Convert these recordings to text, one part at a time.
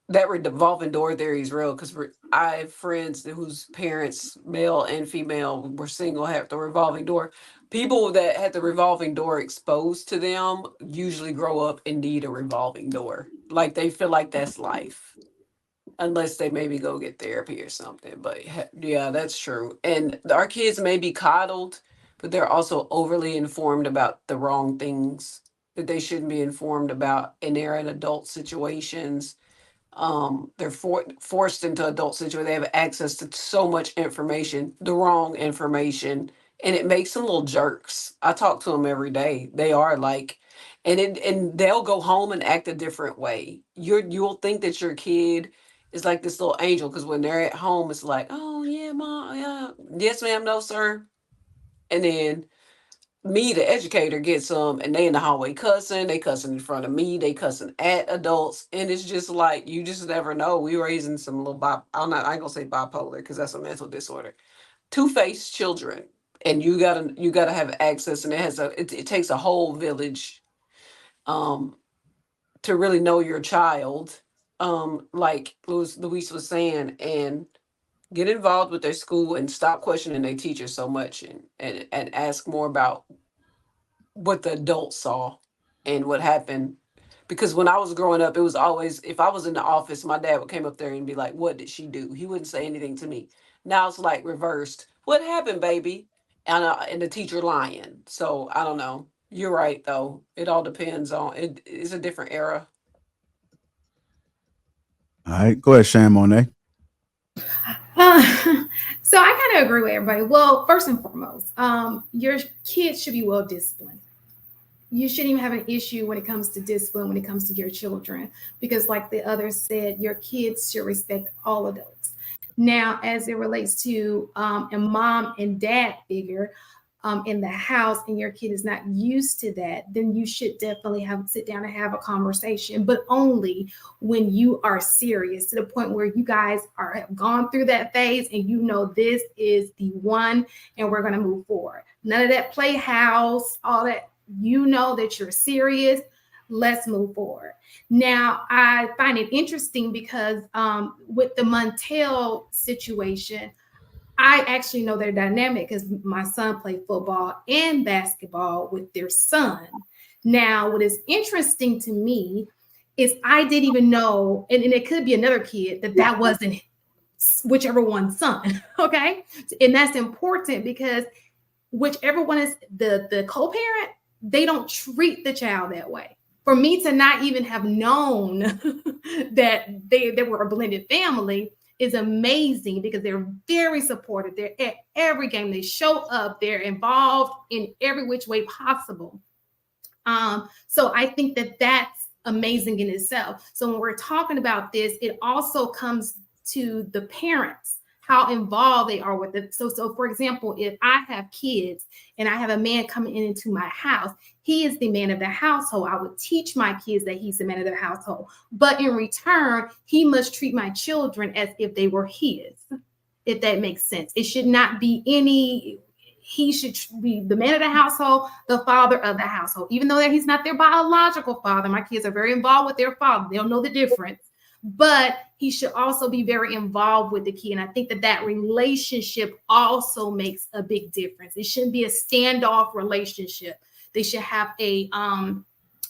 that revolving door theory is real because I have friends whose parents, male and female, were single, have the revolving door. People that had the revolving door exposed to them usually grow up and need a revolving door. Like they feel like that's life, unless they maybe go get therapy or something. But yeah, that's true. And our kids may be coddled, but they're also overly informed about the wrong things that they shouldn't be informed about, and they're in adult situations. They're forced into adult situations. They have access to so much information, the wrong information, and it makes them little jerks. I talk to them every day. They are like, and they'll go home and act a different way. You'll think that your kid is like this little angel because when they're at home, it's like, oh yeah, mom, yeah, yes ma'am, no sir, and then me, the educator, gets them, and they in the hallway cussing. They cussing in front of me. They cussing at adults, and it's just like you just never know. We raising some little I'm not. I ain't gonna say bipolar because that's a mental disorder. Two-faced children, and you gotta have access, and it takes a whole village um to really know your child. Like Luis was saying, and get involved with their school and stop questioning their teachers so much, and ask more about what the adults saw and what happened. Because when I was growing up, it was always if I was in the office, my dad would came up there and be like, "What did she do?" He wouldn't say anything to me. Now it's like reversed. What happened, baby? And the teacher lying. So I don't know. You're right though. It all depends on it. It's a different era. All right, go ahead, Shane Monet. Uh, so I kind of agree with everybody. Well, first and foremost, your kids should be well disciplined. You shouldn't even have an issue when it comes to discipline, when it comes to your children, because like the others said, your kids should respect all adults. Now, as it relates to a mom and dad figure in the house, and your kid is not used to that, then you should definitely have sit down and have a conversation, but only when you are serious to the point where you guys have gone through that phase and you know this is the one and we're going to move forward. None of that playhouse, all that. You know that you're serious. Let's move forward. Now, I find it interesting because with the Montel situation, I actually know their dynamic because my son played football and basketball with their son. Now, what is interesting to me is I didn't even know, and it could be another kid, that wasn't whichever one's son. Okay. And that's important because whichever one is the co-parent, they don't treat the child that way. For me to not even have known that they were a blended family is amazing because they're very supportive. They're at every game. They show up. They're involved in every which way possible. So I think that that's amazing in itself. So when we're talking about this, it also comes to the parents, how involved they are with it. So for example, if I have kids and I have a man coming into my house, he is the man of the household. I would teach my kids that he's the man of the household. But in return, he must treat my children as if they were his, if that makes sense. It should not be he should be the man of the household, the father of the household. Even though he's not their biological father, my kids are very involved with their father. They'll know the difference. But he should also be very involved with the kid. And I think that relationship also makes a big difference. It shouldn't be a standoff relationship. They should have a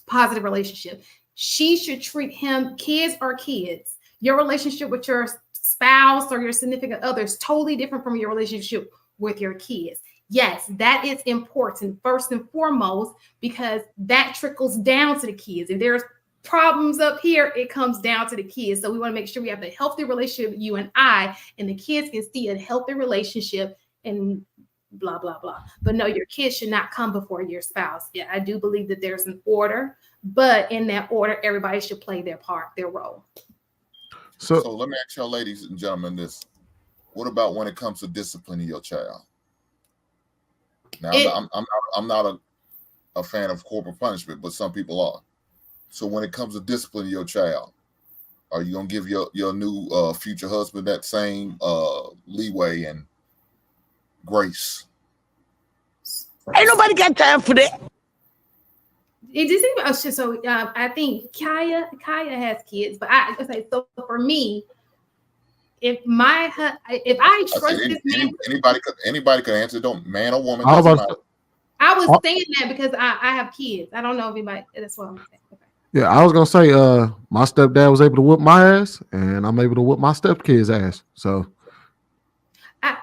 positive relationship. She should treat him, kids are kids. Your relationship with your spouse or your significant other is totally different from your relationship with your kids. Yes, that is important first and foremost, because that trickles down to the kids. If there's problems up here, it comes down to the kids. So we want to make sure we have a healthy relationship, you and I, and the kids can see a healthy relationship and blah, blah, blah. But no, your kids should not come before your spouse. Yeah, I do believe that there's an order, but in that order, everybody should play their part, their role. So let me ask y'all, ladies and gentlemen, this. What about when it comes to disciplining your child? Now, I'm not a fan of corporal punishment, but some people are. So when it comes to disciplining your child, are you gonna give your new future husband that same leeway and grace? Ain't nobody got time for that. It just seems so. I think Kaya has kids, but I say so for me. If I trust this man, anybody could answer. Don't man or woman. I Doesn't matter. was saying that because I have kids. I don't know if anybody. That's what I'm saying. Okay. Yeah, I was gonna say, my stepdad was able to whoop my ass, and I'm able to whoop my stepkid's ass. So, can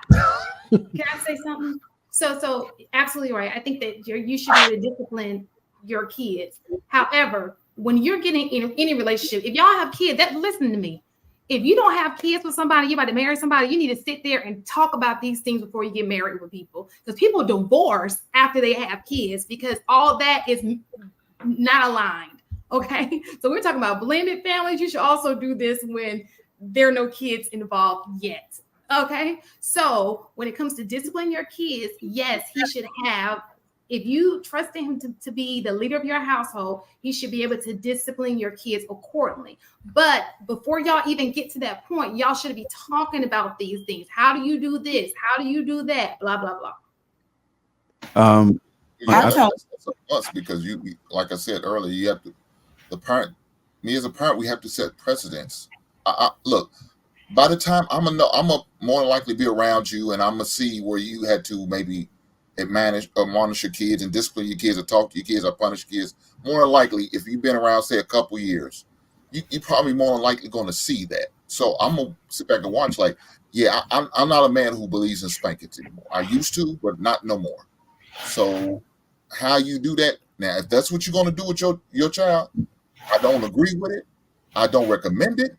I say something? So absolutely right. I think that you should be able to discipline your kids. However, when you're getting in any relationship, if y'all have kids, listen to me. If you don't have kids with somebody, you're about to marry somebody, you need to sit there and talk about these things before you get married with people. Because people divorce after they have kids because all that is not aligned. Okay. So we're talking about blended families. You should also do this when there are no kids involved yet. Okay. So when it comes to disciplining your kids, yes, he should have. If you trust him to be the leader of your household, he should be able to discipline your kids accordingly. But before y'all even get to that point, y'all should be talking about these things. How do you do this? How do you do that? Blah, blah, blah. Because you, like I said earlier, you have to, me as a parent, we have to set precedents. Look, by the time I'm a more likely be around you, and I'm gonna see where you had to maybe admonish your kids and discipline your kids or talk to your kids or punish kids. More than likely, if you've been around, say, a couple years, you're probably more than likely going to see that. So I'm gonna sit back and watch. Like, yeah, I'm not a man who believes in spankings anymore. I used to, but not no more. So how you do that now? If that's what you're going to do with your child, I don't agree with it. I don't recommend it,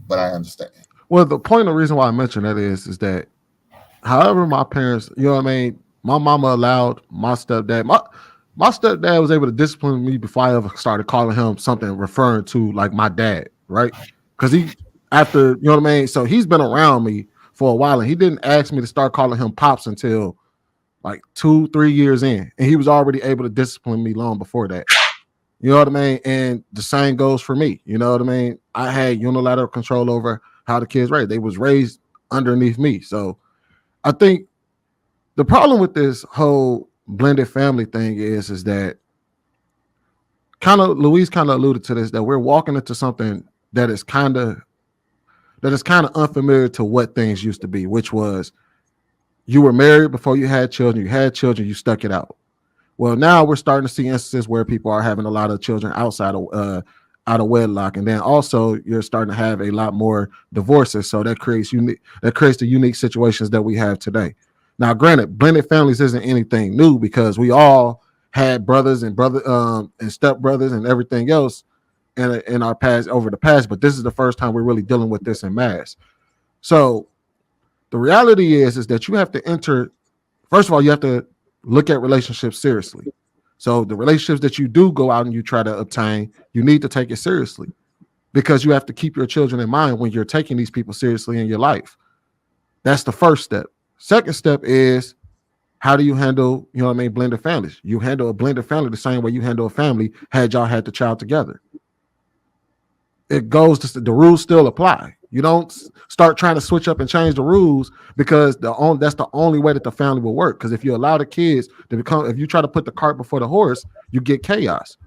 but I understand. Well, the reason why I mentioned that is that, however, my parents, you know what I mean, my mama allowed my stepdad. My stepdad was able to discipline me before I ever started calling him something referring to like my dad, right? Because you know what I mean. So he's been around me for a while, and he didn't ask me to start calling him pops until like 2-3 years in, and he was already able to discipline me long before that. You know what I mean? And the same goes for me. You know what I mean? I had unilateral control over how the kids raised. They was raised underneath me. So I think the problem with this whole blended family thing is that Louise kind of alluded to this, that we're walking into something that is kind of unfamiliar to what things used to be, which was you were married before you had children, you stuck it out. Well, now we're starting to see instances where people are having a lot of children outside of out of wedlock, and then also you're starting to have a lot more divorces. So that creates the unique situations that we have today. Now, granted, blended families isn't anything new because we all had brothers and stepbrothers and everything else in our past, over the past, but this is the first time we're really dealing with this in mass. So the reality is that you have to enter. First of all, you have to look at relationships seriously. So the relationships that you do go out and you try to obtain, you need to take it seriously, because you have to keep your children in mind when you're taking these people seriously in your life. That's the first step. Second step is, how do you handle, you know what I mean, blended families? You handle a blended family the same way you handle a family had y'all had the child together. It goes to the rules still apply. You don't start trying to switch up and change the rules, because that's the only way that the family will work. Because if you allow the kids to if you try to put the cart before the horse, you get chaos.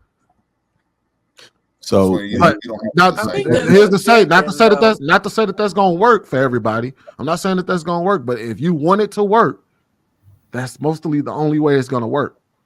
So here's to say, not to say that that's going to work for everybody. I'm not saying that that's going to work, but if you want it to work, that's mostly the only way it's going to work.